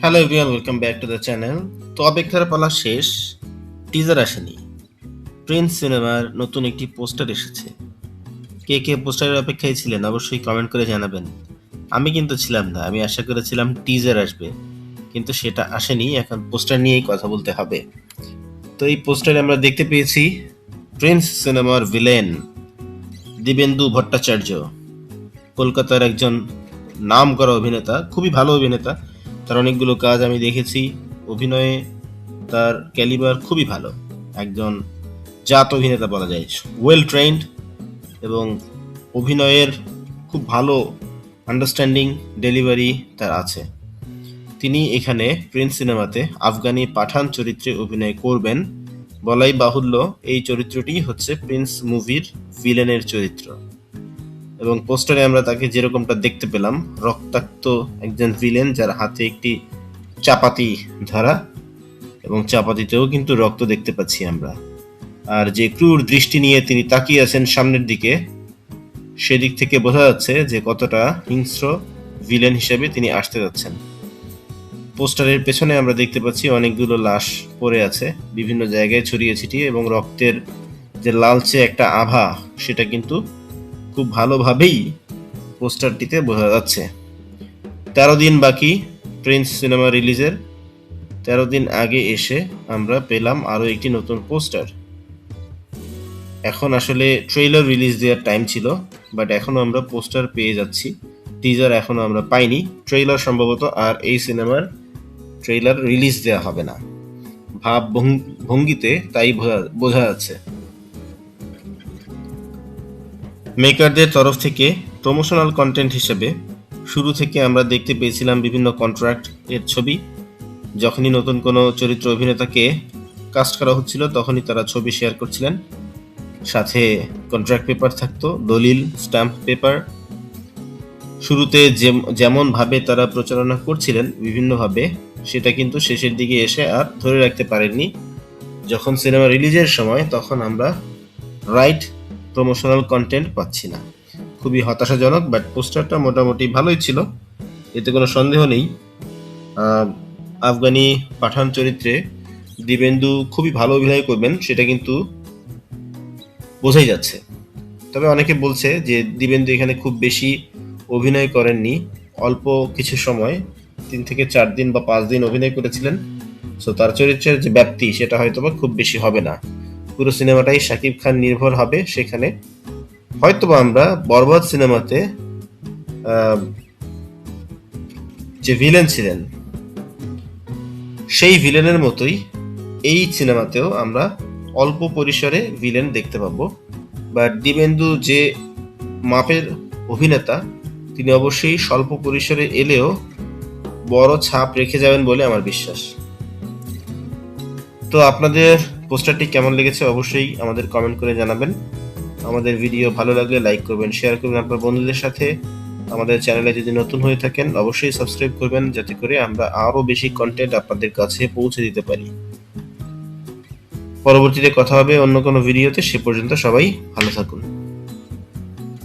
Hello everyone, welcome back to the channel. তো অপেক্ষার পালা শেষ, টিজার আসেনি। প্রিন্স সিনেমার নতুন একটি পোস্টার এসেছে। কে কে পোস্টারের অপেক্ষায় ছিলেন অবশ্যই কমেন্ট করে জানাবেন। আমি কিন্তু ছিলাম না, আমি আশা করেছিলাম টিজার আসবে, কিন্তু সেটা আসেনি। এখন পোস্টার নিয়েই কথা বলতে হবে। তো এই পোস্টারে আমরা দেখতে পেয়েছি প্রিন্স সিনেমার ভিলেন দিবেন্দু ভট্টাচার্য, কলকাতার একজন নামকরা অভিনেতা, খুবই ভালো অভিনেতা। তার অনেকগুলো কাজ আমি দেখেছি। অভিনয়ে তার ক্যালিবার খুবই ভালো, একজন জাত অভিনেতা বলা যায়, ওয়েল ট্রেন্ড, এবং অভিনয়ের খুব ভালো আন্ডারস্ট্যান্ডিং ডেলিভারি তার আছে। তিনি এখানে প্রিন্স সিনেমাতে আফগানি পাঠান চরিত্রে অভিনয় করবেন। বলাই বাহুল্য, এই চরিত্রটি হচ্ছে প্রিন্স মুভির ভিলেনের চরিত্র। এবং পোস্টারে আমরা তাকে যেরকমটা দেখতে পেলাম, রক্তাক্ত একজন ভিলেন যার হাতে একটি চাপাতি ধরা, এবং চাপাতিতেও কিন্তু রক্ত দেখতে পাচ্ছি আমরা। আর যে ক্রূর দৃষ্টি নিয়ে তিনি তাকিয়ে আছেন সামনের দিকে, সেদিক থেকে বোঝা যাচ্ছে যে কতটা হিংস্র ভিলেন হিসেবে তিনি আসতে যাচ্ছেন। পোস্টারের পেছনে আমরা দেখতে পাচ্ছি অনেকগুলো লাশ পড়ে আছে বিভিন্ন জায়গায় ছড়িয়ে ছিটিয়ে, এবং রক্তের যে লালচে একটা আভা, সেটা কিন্তু খুব ভালোভাবেই পোস্টারটিতে বোঝা যাচ্ছে। 13 দিন বাকি প্রিন্স সিনেমা রিলিজের। 13 দিন আগে এসে আমরা পেলাম আরও একটি নতুন পোস্টার। এখন আসলে ট্রেইলার রিলিজ দেওয়ার টাইম ছিল, বাট এখনও আমরা পোস্টার পেয়ে যাচ্ছি। টিজার এখনও আমরা পাইনি। ট্রেইলার সম্ভবত আর এই সিনেমার ট্রেইলার রিলিজ দেওয়া হবে না, ভাব ভঙ্গিতে তাই বোঝা যাচ্ছে। মেকারদের তরফ থেকে প্রমোশনাল কন্টেন্ট হিসেবে শুরু থেকে আমরা দেখতে পেয়েছিলাম বিভিন্ন কন্ট্রাক্ট এর ছবি। যখনই নতুন কোনো চরিত্র অভিনেতাকে কাস্ট করা হচ্ছিল, তখনই তারা ছবি শেয়ার করছিলেন, সাথে কন্ট্রাক্ট পেপার থাকতো, দলিল, স্ট্যাম্প পেপার। শুরুতে যেমনভাবে তারা প্রচারণা করছিলেন বিভিন্নভাবে, সেটা কিন্তু শেষের দিকে এসে আর ধরে রাখতে পারেননি। যখন সিনেমা রিলিজের সময়, তখন আমরা রাইট প্রমোশনাল কন্টেন্ট পাচ্ছি না। খুবই হতাশাজনক, বাট পোস্টারটা মোটামুটি ভালোই ছিল, এতে কোনো সন্দেহ নেই। আফগানি পাঠান চরিত্রে দিবেন্দু খুবই ভালো অভিনয় করবেন, সেটা কিন্তু বোঝাই যাচ্ছে। তবে অনেকে বলছে যে দিবেন্দু এখানে খুব বেশি অভিনয় করেননি, অল্প কিছু সময় 3 থেকে 4 দিন বা 5 দিন অভিনয় করেছিলেন। সো তার চরিত্রের যে ব্যাপ্তি, সেটা হয়তোবা খুব বেশি হবে না। পুরো সিনেমাটাই শাকিব খান নির্ভর হবে সেখানে। হয়তোবা আমরা বরবাদ সিনেমাতে যে ভিলেন ছিলেন, সেই ভিলেনের মতোই এই সিনেমাতেও আমরা অল্প পরিসরে ভিলেন দেখতে পাবো। বাট দিবেন্দু যে মাপের অভিনেতা, তিনি অবশ্যই স্বল্প পরিসরে এলেও বড় ছাপ রেখে যাবেন বলে আমার বিশ্বাস। তো আপনাদের পোস্টারটি কেমন লেগেছে অবশ্যই আমাদের কমেন্ট করে জানাবেন। আমাদের ভিডিও ভালো লাগলে লাইক করবেন, শেয়ার করবেন আপনার বন্ধুদের সাথে। আমাদের চ্যানেলে যদি নতুন হয়ে থাকেন অবশ্যই সাবস্ক্রাইব করবেন, যাতে করে আমরা আরও বেশি কন্টেন্ট আপনাদের কাছে পৌঁছে দিতে পারি। পরবর্তীতে কথা হবে অন্য কোনো ভিডিওতে। সে পর্যন্ত সবাই ভালো থাকুন।